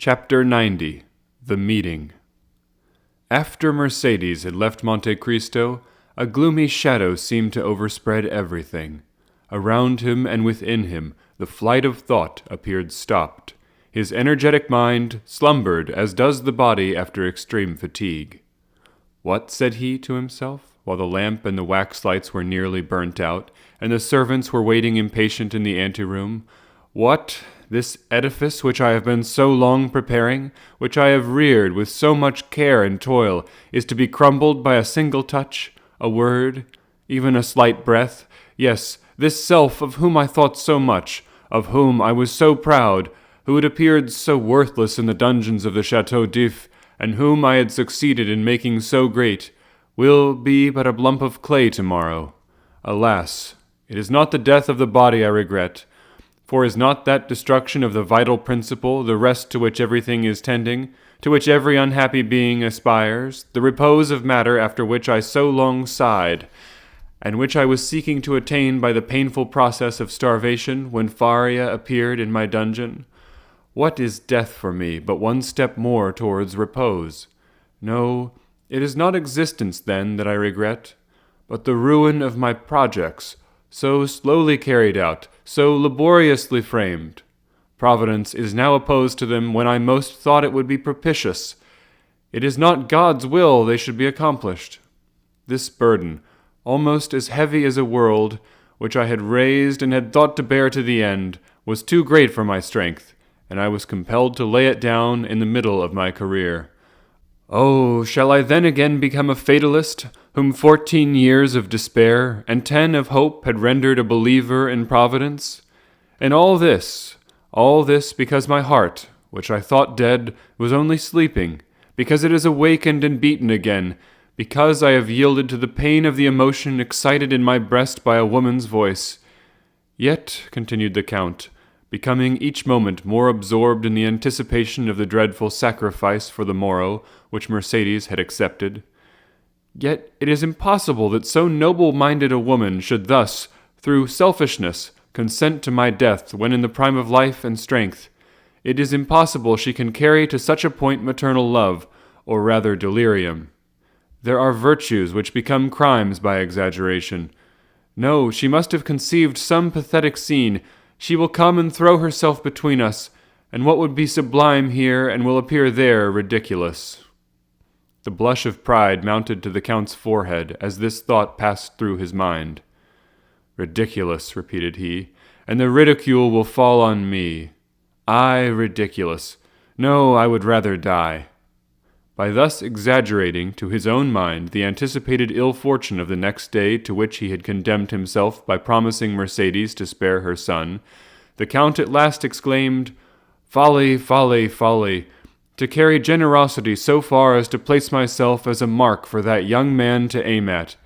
Chapter 90. The Meeting. After Mercedes had left Monte Cristo, a gloomy shadow seemed to overspread everything. Around him and within him, the flight of thought appeared stopped. His energetic mind slumbered as does the body after extreme fatigue. "What?" said he to himself, while the lamp and the wax lights were nearly burnt out, and the servants were waiting impatient in the anteroom. "What? This edifice which I have been so long preparing, which I have reared with so much care and toil, is to be crumbled by a single touch, a word, even a slight breath? Yes, this self of whom I thought so much, of whom I was so proud, who had appeared so worthless in the dungeons of the Château d'If, and whom I had succeeded in making so great, will be but a lump of clay tomorrow. Alas, it is not the death of the body I regret, for is not that destruction of the vital principle the rest to which everything is tending, to which every unhappy being aspires, the repose of matter after which I so long sighed, and which I was seeking to attain by the painful process of starvation when Faria appeared in my dungeon? What is death for me but one step more towards repose? No, it is not existence then that I regret, but the ruin of my projects, so slowly carried out, so laboriously framed. Providence is now opposed to them when I most thought it would be propitious. It is not God's will they should be accomplished. This burden, almost as heavy as a world, which I had raised and had thought to bear to the end, was too great for my strength, and I was compelled to lay it down in the middle of my career. Oh, shall I then again become a fatalist, whom 14 years of despair and 10 of hope had rendered a believer in Providence? And all this because my heart, which I thought dead, was only sleeping, because it is awakened and beaten again, because I have yielded to the pain of the emotion excited in my breast by a woman's voice. Yet, continued the Count, becoming each moment more absorbed in the anticipation of the dreadful sacrifice for the morrow, which Mercedes had accepted, yet it is impossible that so noble-minded a woman should thus, through selfishness, consent to my death when in the prime of life and strength. It is impossible she can carry to such a point maternal love, or rather delirium. There are virtues which become crimes by exaggeration. No, she must have conceived some pathetic scene. She will come and throw herself between us, and what would be sublime here and will appear there ridiculous." The blush of pride mounted to the Count's forehead as this thought passed through his mind. "Ridiculous," repeated he, "and the ridicule will fall on me. I ridiculous. No, I would rather die." By thus exaggerating to his own mind the anticipated ill fortune of the next day to which he had condemned himself by promising Mercedes to spare her son, the Count at last exclaimed, "Folly, folly, folly! To carry generosity so far as to place myself as a mark for that young man to aim at.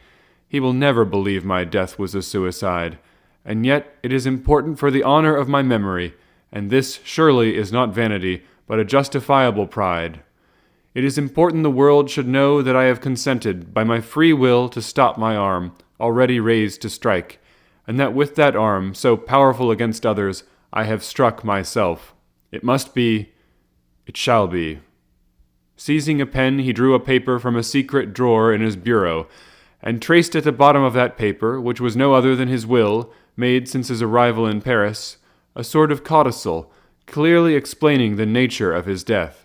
He will never believe my death was a suicide, and yet it is important for the honor of my memory, and this surely is not vanity, but a justifiable pride. It is important the world should know that I have consented, by my free will, to stop my arm, already raised to strike, and that with that arm, so powerful against others, I have struck myself. It must be. It shall be." Seizing a pen, he drew a paper from a secret drawer in his bureau, and traced at the bottom of that paper, which was no other than his will, made since his arrival in Paris, a sort of codicil, clearly explaining the nature of his death.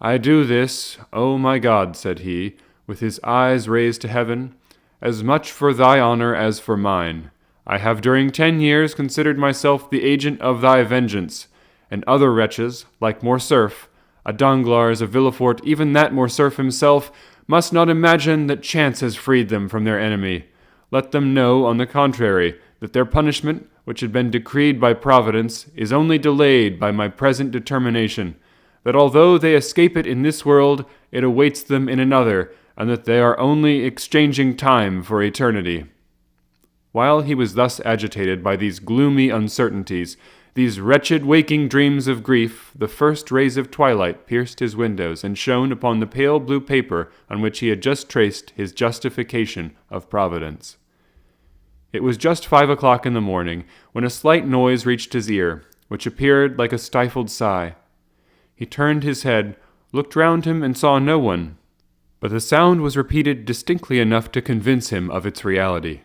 "I do this, O my God," said he, with his eyes raised to heaven, "as much for thy honor as for mine. I have during 10 years considered myself the agent of thy vengeance, and other wretches, like Morcerf, a Danglars, a Villefort, even that Morcerf himself, must not imagine that chance has freed them from their enemy. Let them know, on the contrary, that their punishment, which had been decreed by Providence, is only delayed by my present determination, that although they escape it in this world, it awaits them in another, and that they are only exchanging time for eternity." While he was thus agitated by these gloomy uncertainties, these wretched waking dreams of grief, the first rays of twilight pierced his windows and shone upon the pale blue paper on which he had just traced his justification of Providence. It was just 5 o'clock in the morning when a slight noise reached his ear, which appeared like a stifled sigh. He turned his head, looked round him, and saw no one. But the sound was repeated distinctly enough to convince him of its reality.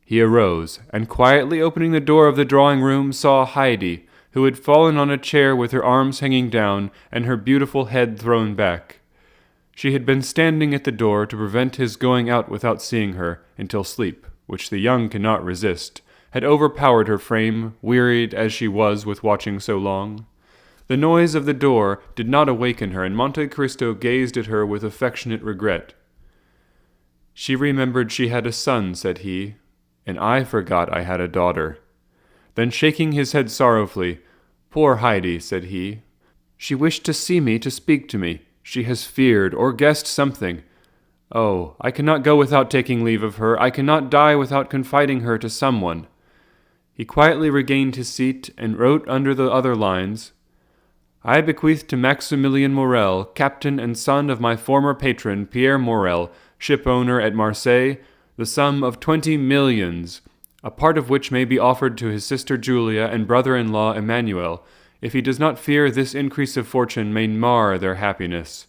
He arose, and quietly opening the door of the drawing-room, saw Heidi, who had fallen on a chair with her arms hanging down and her beautiful head thrown back. She had been standing at the door to prevent his going out without seeing her, until sleep, which the young cannot resist, had overpowered her frame, wearied as she was with watching so long. The noise of the door did not awaken her, and Monte Cristo gazed at her with affectionate regret. "She remembered she had a son," said he, "and I forgot I had a daughter." Then shaking his head sorrowfully, "Poor Heidi," said he. "She wished to see me, to speak to me. She has feared or guessed something. Oh, I cannot go without taking leave of her. I cannot die without confiding her to someone." He quietly regained his seat and wrote under the other lines, "I bequeath to Maximilien Morel, captain and son of my former patron Pierre Morel, shipowner at Marseille, the sum of 20 millions, a part of which may be offered to his sister Julia and brother-in-law Emmanuel, if he does not fear this increase of fortune may mar their happiness.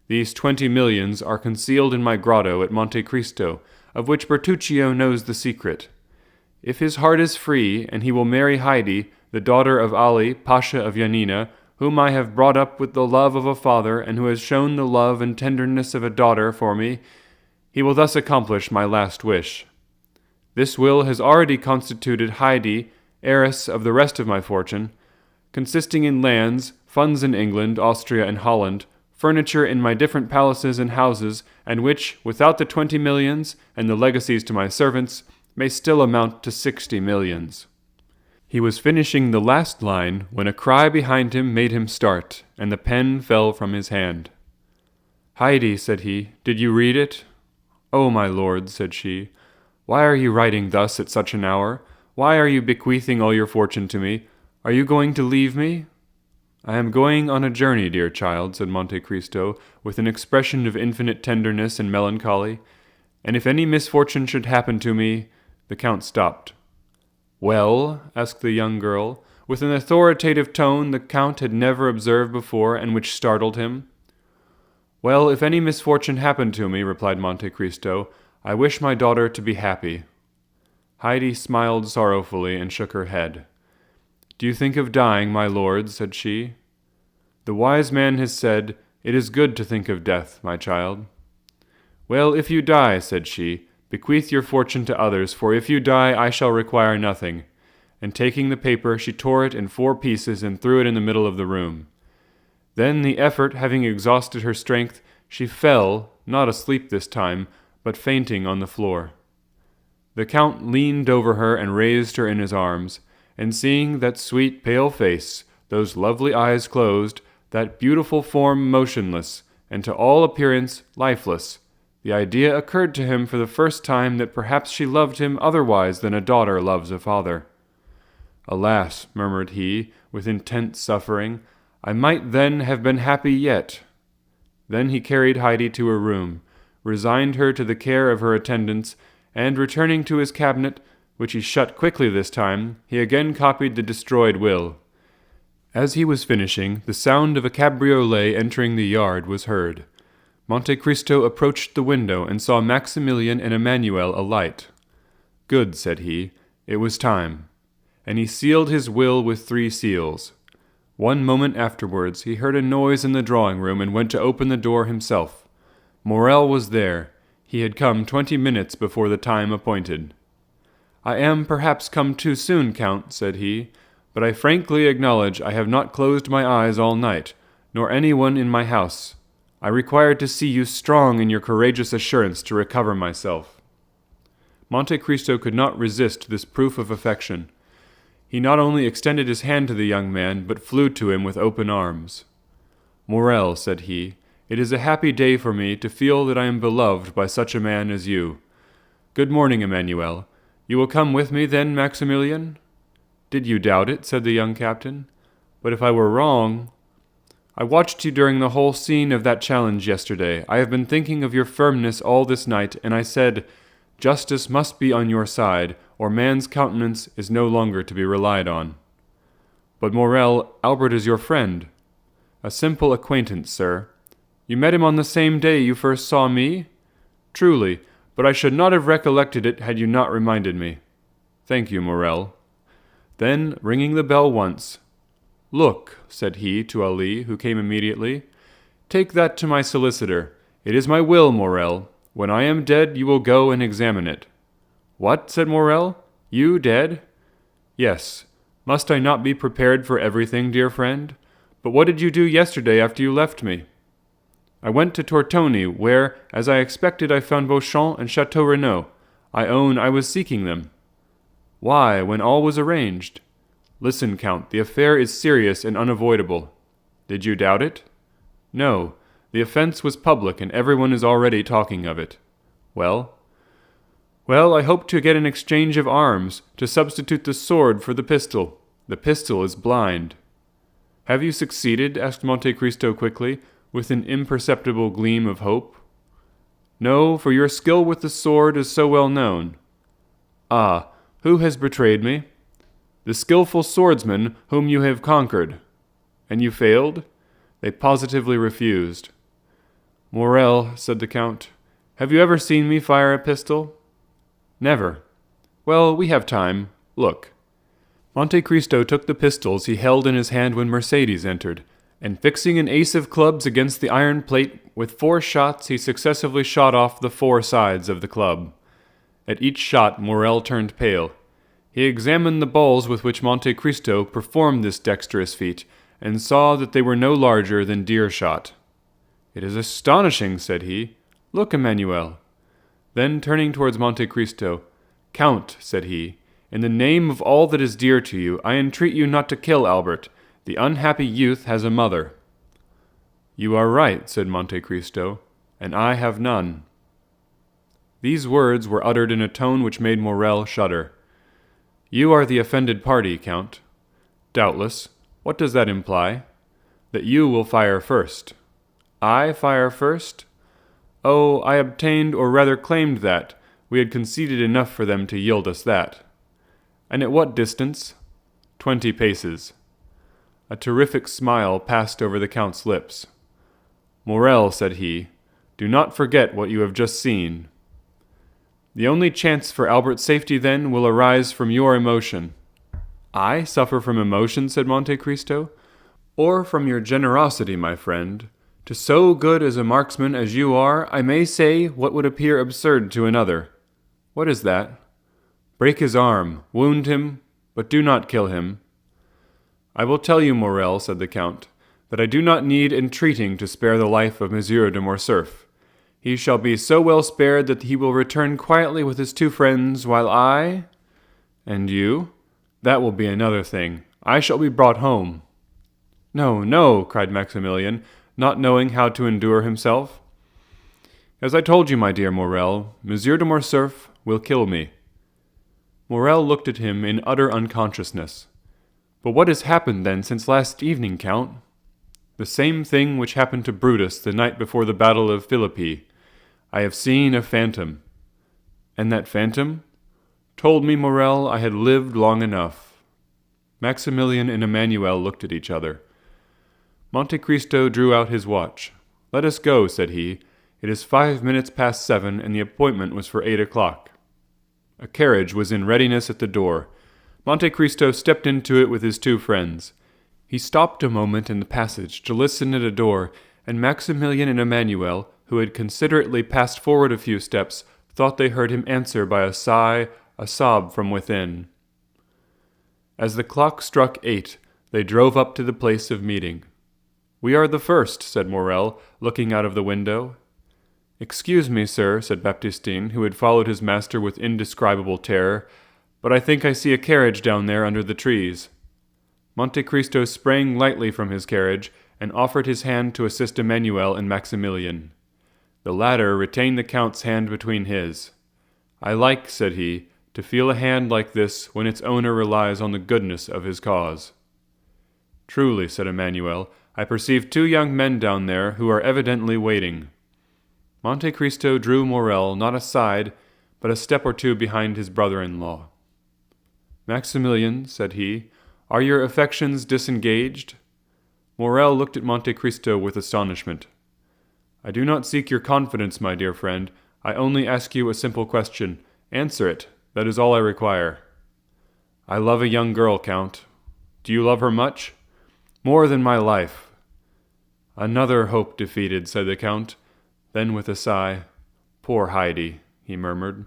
These 20 millions are concealed in my grotto at Monte Cristo, of which Bertuccio knows the secret. If his heart is free, and he will marry Heidi, the daughter of Ali, Pasha of Yanina, whom I have brought up with the love of a father, and who has shown the love and tenderness of a daughter for me, he will thus accomplish my last wish. This will has already constituted Heidi heiress of the rest of my fortune, consisting in lands, funds in England, Austria, and Holland, furniture in my different palaces and houses, and which, without the 20 millions and the legacies to my servants, may still amount to 60 millions. He was finishing the last line when a cry behind him made him start, and the pen fell from his hand. "Heidi," said he, "did you read it?" "Oh, my lord," said she, "why are you writing thus at such an hour? Why are you bequeathing all your fortune to me? Are you going to leave me?" "I am going on a journey, dear child," said Monte Cristo, with an expression of infinite tenderness and melancholy, "and if any misfortune should happen to me—" The count stopped. "Well?" asked the young girl, with an authoritative tone the count had never observed before, and which startled him. "Well, if any misfortune happened to me," replied Monte Cristo, "I wish my daughter to be happy." Heidi smiled sorrowfully and shook her head. "Do you think of dying, my lord?" said she. "The wise man has said, 'It is good to think of death, my child.'" "Well, if you die," said she, "bequeath your fortune to others, for if you die I shall require nothing." And taking the paper, she tore it in 4 pieces and threw it in the middle of the room. Then, the effort having exhausted her strength, she fell, not asleep this time, but fainting on the floor. The count leaned over her and raised her in his arms, and seeing that sweet, pale face, those lovely eyes closed, that beautiful form motionless, and to all appearance lifeless, the idea occurred to him for the first time that perhaps she loved him otherwise than a daughter loves a father. "Alas," murmured he, with intense suffering, "I might then have been happy yet." Then he carried Heidi to her room, resigned her to the care of her attendants, and returning to his cabinet, which he shut quickly this time, he again copied the destroyed will. As he was finishing, the sound of a cabriolet entering the yard was heard. Monte Cristo approached the window and saw Maximilien and Emmanuel alight. "Good," said he, "it was time." And he sealed his will with 3 seals. 1 moment afterwards he heard a noise in the drawing-room and went to open the door himself. Morel was there. He had come 20 minutes before the time appointed. "I am perhaps come too soon, Count," said he, "but I frankly acknowledge I have not closed my eyes all night, nor anyone in my house. I required to see you strong in your courageous assurance to recover myself." Monte Cristo could not resist this proof of affection. He not only extended his hand to the young man, but flew to him with open arms. "Morel," said he, "it is a happy day for me to feel that I am beloved by such a man as you. Good morning, Emmanuel. You will come with me, then, Maximilien?" "Did you doubt it?" said the young captain. "But if I were wrong—" "I watched you during the whole scene of that challenge yesterday. I have been thinking of your firmness all this night, and I said, 'Justice must be on your side, or man's countenance is no longer to be relied on.'" "But Morel, Albert is your friend." "A simple acquaintance, sir." "You met him on the same day you first saw me?" "Truly, but I should not have recollected it had you not reminded me." "Thank you, Morel." Then, ringing the bell once, "Look," said he to Ali, who came immediately. "Take that to my solicitor. It is my will, Morel. When I am dead, you will go and examine it." "What?" said Morel. "You dead?" "Yes. Must I not be prepared for everything, dear friend? But what did you do yesterday after you left me?" "I went to Tortoni, where, as I expected, I found Beauchamp and Chateau Renaud. I own I was seeking them." "Why, when all was arranged?" "Listen, Count, the affair is serious and unavoidable." "Did you doubt it?" "No. The offense was public, and everyone is already talking of it." "Well?" "Well, I hope to get an exchange of arms, to substitute the sword for the pistol. The pistol is blind." "Have you succeeded?" asked Monte Cristo quickly, with an imperceptible gleam of hope. "No, for your skill with the sword is so well known." "Ah, who has betrayed me?" "The skillful swordsman whom you have conquered." "And you failed?" "They positively refused." "Morel," said the Count, "have you ever seen me fire a pistol?" "Never." "Well, we have time. Look." Monte Cristo took the pistols he held in his hand when Mercédès entered, and fixing an ace of clubs against the iron plate, with 4 shots he successively shot off the 4 sides of the club. At each shot Morel turned pale. He examined the balls with which Monte Cristo performed this dexterous feat, and saw that they were no larger than deer shot. "It is astonishing," said he. "Look, Emmanuel." Then turning towards Monte Cristo, "Count," said he, "in the name of all that is dear to you, I entreat you not to kill Albert. The unhappy youth has a mother." "You are right," said Monte Cristo, "and I have none." These words were uttered in a tone which made Morel shudder. "You are the offended party, Count." "Doubtless. What does that imply?" "That you will fire first." "I fire first?" "Oh, I obtained, or rather claimed that. We had conceded enough for them to yield us that." "And at what distance?" 20 paces. A terrific smile passed over the Count's lips. "Morel," said he, "do not forget what you have just seen." "The only chance for Albert's safety, then, will arise from your emotion." "I suffer from emotion," said Monte Cristo. "Or from your generosity, my friend. To so good as a marksman as you are, I may say what would appear absurd to another." "What is that?" "Break his arm, wound him, but do not kill him." "I will tell you, Morel," said the Count, "that I do not need entreating to spare the life of Monsieur de Morcerf. He shall be so well spared that he will return quietly with his 2 friends, while I— "And you?" "That will be another thing. I shall be brought home." "No, no," cried Maximilian, not knowing how to endure himself. "As I told you, my dear Morel, Monsieur de Morcerf will kill me." Morel looked at him in utter unconsciousness. "But what has happened, then, since last evening, Count?" "The same thing which happened to Brutus the night before the battle of Philippi. I have seen a phantom." "And that phantom?" "Told me, Morel, I had lived long enough." Maximilian and Emmanuel looked at each other. Monte Cristo drew out his watch. "Let us go," said he. "It is 5 minutes past 7, and the appointment was for 8 o'clock." A carriage was in readiness at the door. Monte Cristo stepped into it with his 2 friends. He stopped a moment in the passage to listen at a door, and Maximilian and Emmanuel, who had considerately passed forward a few steps, thought they heard him answer by a sigh, a sob from within. As the clock struck 8, they drove up to the place of meeting. "We are the first," said Morel, looking out of the window. "Excuse me, sir," said Baptistine, who had followed his master with indescribable terror, "but I think I see a carriage down there under the trees." Monte Cristo sprang lightly from his carriage and offered his hand to assist Emmanuel and Maximilian. The latter retained the Count's hand between his. "I like," said he, "to feel a hand like this when its owner relies on the goodness of his cause." "Truly," said Emmanuel, "I perceive 2 young men down there who are evidently waiting." Monte Cristo drew Morel not aside, but a step or 2 behind his brother-in-law. "Maximilian," said he, "are your affections disengaged?" Morrel looked at Monte Cristo with astonishment. "I do not seek your confidence, my dear friend. I only ask you a simple question. Answer it. That is all I require." "I love a young girl, Count." "Do you love her much?" "More than my life." "Another hope defeated," said the Count. Then with a sigh, "Poor Heidi," he murmured.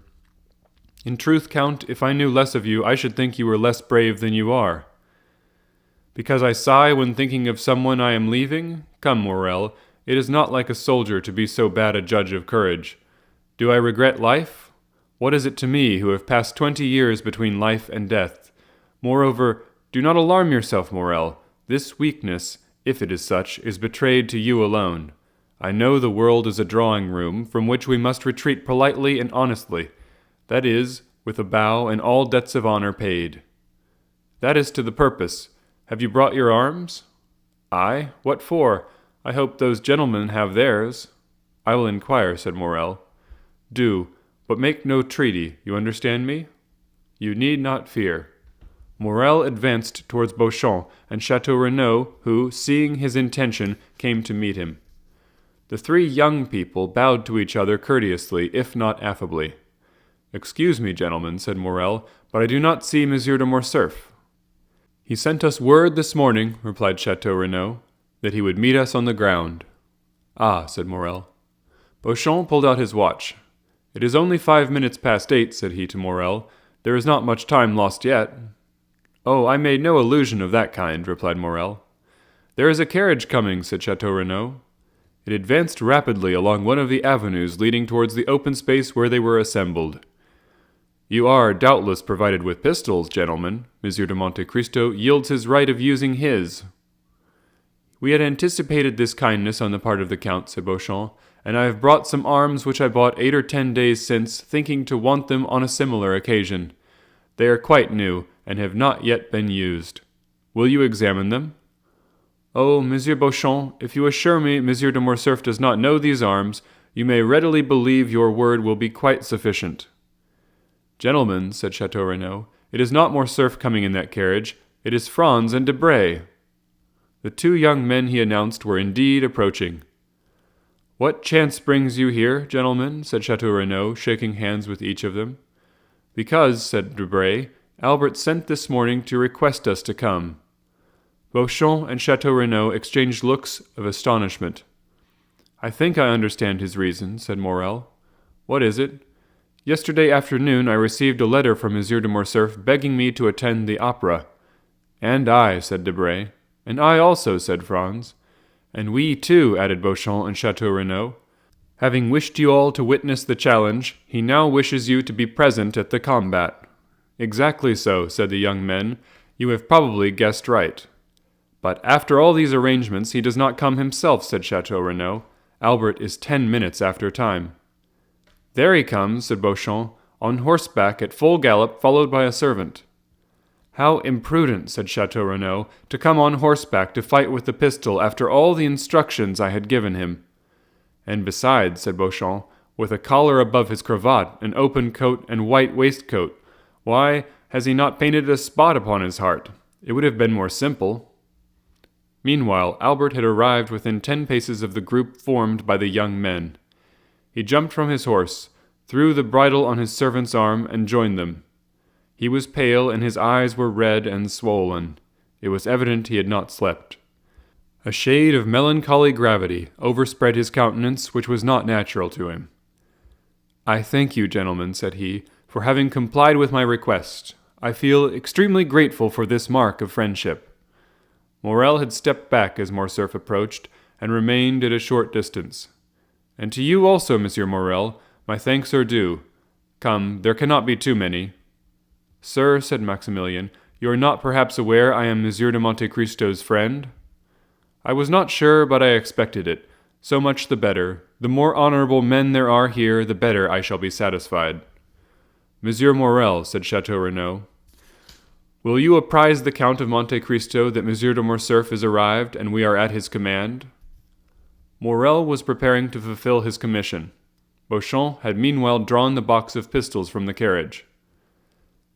"In truth, Count, if I knew less of you, I should think you were less brave than you are." "Because I sigh when thinking of someone I am leaving? Come, Morrel, it is not like a soldier to be so bad a judge of courage. Do I regret life? What is it to me, who have passed 20 years between life and death? Moreover, do not alarm yourself, Morrel. This weakness, if it is such, is betrayed to you alone. I know the world is a drawing-room from which we must retreat politely and honestly, that is, with a bow and all debts of honor paid. That is to the purpose. Have you brought your arms?" "I? What for? I hope those gentlemen have theirs." "I will inquire," said Morrel. "Do, but make no treaty, you understand me?" "You need not fear." Morrel advanced towards Beauchamp and Château Renaud, who, seeing his intention, came to meet him. The three young people bowed to each other courteously, if not affably. "Excuse me, gentlemen," said Morrel, "but I do not see Monsieur de Morcerf." "He sent us word this morning," replied Château Renaud, "that he would meet us on the ground." "Ah," said Morrel. Beauchamp pulled out his watch. "It is only 5 minutes past 8, said he to Morrel. "There is not much time lost yet." "Oh, I made no allusion of that kind," replied Morrel. "There is a carriage coming," said Château Renaud. It advanced rapidly along one of the avenues leading towards the open space where they were assembled. "You are, doubtless, provided with pistols, gentlemen. Monsieur de Monte Cristo yields his right of using his." "We had anticipated this kindness on the part of the Count," said Beauchamp, "and I have brought some arms which I bought 8 or 10 days since, thinking to want them on a similar occasion. They are quite new, and have not yet been used. Will you examine them?" "Oh, Monsieur Beauchamp, if you assure me Monsieur de Morcerf does not know these arms, you may readily believe your word will be quite sufficient." "Gentlemen," said Château Renaud, "it is not Morcerf coming in that carriage, it is Franz and Debray." The 2 young men he announced were indeed approaching. "What chance brings you here, gentlemen?" said Château Renaud, shaking hands with each of them. "Because," said Debray, "Albert sent this morning to request us to come." Beauchamp and Château Renaud exchanged looks of astonishment. "I think I understand his reason," said Morrel. "What is it?" "Yesterday afternoon I received a letter from Monsieur de Morcerf begging me to attend the opera." "And I," said Debray. "And I also," said Franz. "And we too," added Beauchamp and Château Renaud. "Having wished you all to witness the challenge, he now wishes you to be present at the combat." "Exactly so," said the young men. "You have probably guessed right." "But after all these arrangements he does not come himself," said Château Renaud. "Albert is 10 minutes after time." "There he comes," said Beauchamp, "on horseback at full gallop, followed by a servant." "How imprudent," said Château Renaud, "to come on horseback to fight with the pistol after all the instructions I had given him." "And besides," said Beauchamp, "with a collar above his cravat, an open coat, and white waistcoat. Why, has he not painted a spot upon his heart? It would have been more simple." Meanwhile, Albert had arrived within 10 paces of the group formed by the young men. He jumped from his horse, threw the bridle on his servant's arm, and joined them. He was pale, and his eyes were red and swollen. It was evident he had not slept. A shade of melancholy gravity overspread his countenance, which was not natural to him. "I thank you, gentlemen," said he, "for having complied with my request. I feel extremely grateful for this mark of friendship." Morrel had stepped back as Morcerf approached, and remained at a short distance. "And to you also, Monsieur Morrel, my thanks are due. Come, there cannot be too many." "Sir," said Maximilian, "you are not perhaps aware I am Monsieur de Monte Cristo's friend?" "I was not sure, but I expected it. So much the better. The more honorable men there are here, the better I shall be satisfied." "Monsieur Morrel," said Château Renaud, "will you apprise the Count of Monte Cristo that Monsieur de Morcerf is arrived, and we are at his command?" Morrel was preparing to fulfill his commission. Beauchamp had meanwhile drawn the box of pistols from the carriage.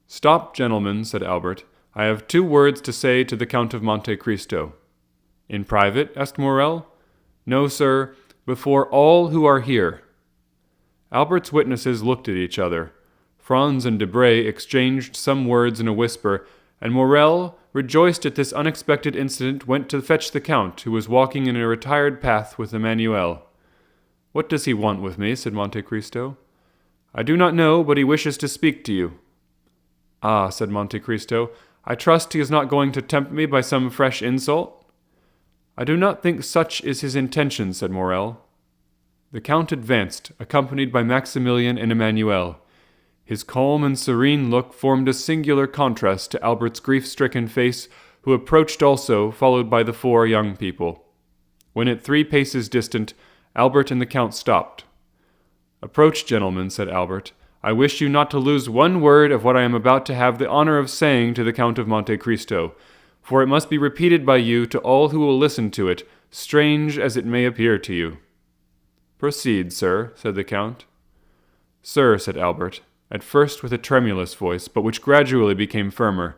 "Stop, gentlemen," said Albert. "I have 2 words to say to the Count of Monte Cristo." In private? Asked Morrel. No, sir, before all who are here. Albert's witnesses looked at each other. Franz and Debray exchanged some words in a whisper, and Morrel, rejoiced at this unexpected incident, went to fetch the Count, who was walking in a retired path with Emmanuel. "What does he want with me?" said Monte Cristo. "I do not know, but he wishes to speak to you." "Ah," said Monte Cristo, "I trust he is not going to tempt me by some fresh insult?" "I do not think such is his intention," said Morrel. The Count advanced, accompanied by Maximilian and Emmanuel. His calm and serene look formed a singular contrast to Albert's grief-stricken face, who approached also, followed by the 4 young people. When at 3 paces distant, Albert and the Count stopped. "Approach, gentlemen," said Albert. "I wish you not to lose one word of what I am about to have the honor of saying to the Count of Monte Cristo, for it must be repeated by you to all who will listen to it, strange as it may appear to you." "Proceed, sir," said the Count. "Sir," said Albert, at first with a tremulous voice, but which gradually became firmer,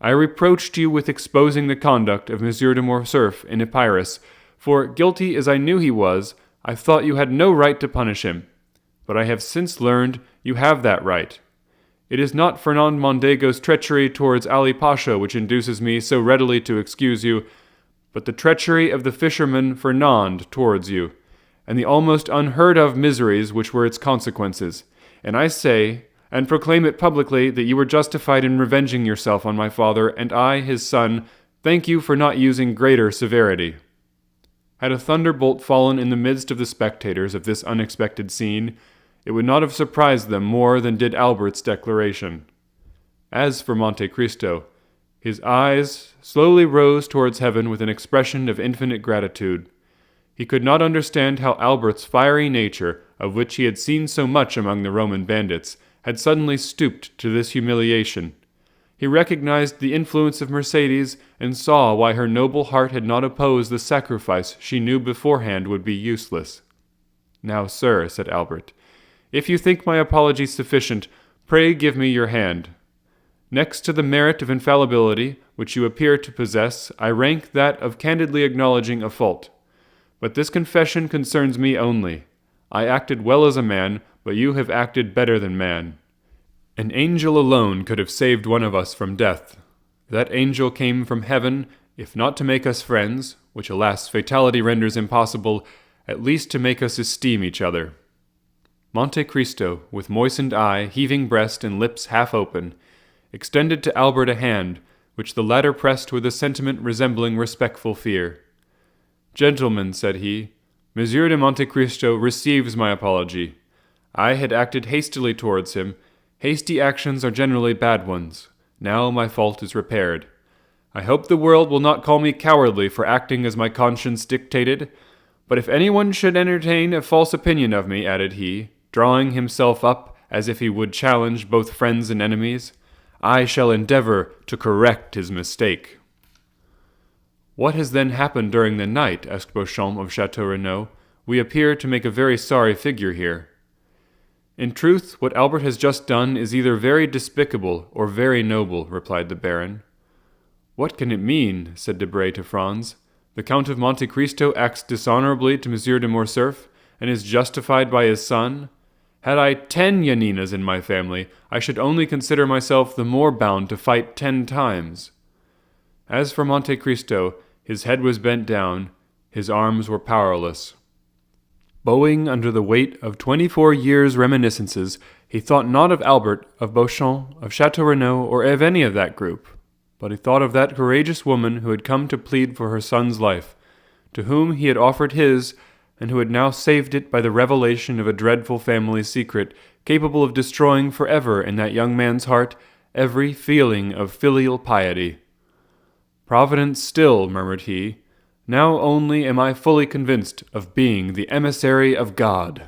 "I reproached you with exposing the conduct of Monsieur de Morcerf in Epirus, for, guilty as I knew he was, I thought you had no right to punish him. But I have since learned you have that right. It is not Fernand Mondego's treachery towards Ali Pasha which induces me so readily to excuse you, but the treachery of the fisherman Fernand towards you, and the almost unheard-of miseries which were its consequences. And I say, and proclaim it publicly, that you were justified in revenging yourself on my father, and I, his son, thank you for not using greater severity." Had a thunderbolt fallen in the midst of the spectators of this unexpected scene, it would not have surprised them more than did Albert's declaration. As for Monte Cristo, his eyes slowly rose towards heaven with an expression of infinite gratitude. He could not understand how Albert's fiery nature, of which he had seen so much among the Roman bandits, had suddenly stooped to this humiliation. He recognized the influence of Mercédès, and saw why her noble heart had not opposed the sacrifice she knew beforehand would be useless. "Now, sir," said Albert, "if you think my apology sufficient, pray give me your hand. Next to the merit of infallibility, which you appear to possess, I rank that of candidly acknowledging a fault. But this confession concerns me only. I acted well as a man, but you have acted better than man. An angel alone could have saved one of us from death. That angel came from heaven, if not to make us friends, which alas fatality renders impossible, at least to make us esteem each other." Monte Cristo, with moistened eye, heaving breast, and lips half open, extended to Albert a hand, which the latter pressed with a sentiment resembling respectful fear. "Gentlemen," said he, "Monsieur de Monte Cristo receives my apology. I had acted hastily towards him. Hasty actions are generally bad ones. Now my fault is repaired. I hope the world will not call me cowardly for acting as my conscience dictated. But if anyone should entertain a false opinion of me," added he, drawing himself up as if he would challenge both friends and enemies, "I shall endeavor to correct his mistake." "What has then happened during the night?" asked Beauchamp of Château Renaud. "We appear to make a very sorry figure here." "In truth, what Albert has just done is either very despicable or very noble," replied the Baron. "What can it mean?" said Debray to Franz. "The Count of Monte Cristo acts dishonorably to Monsieur de Morcerf, and is justified by his son? Had I 10 Yaninas in my family, I should only consider myself the more bound to fight 10 times." As for Monte Cristo, his head was bent down, his arms were powerless. Bowing under the weight of 24 years' reminiscences, he thought not of Albert, of Beauchamp, of Château Renaud, or of any of that group, but he thought of that courageous woman who had come to plead for her son's life, to whom he had offered his, and who had now saved it by the revelation of a dreadful family secret, capable of destroying forever in that young man's heart every feeling of filial piety. "Providence still," murmured he. "Now only am I fully convinced of being the emissary of God."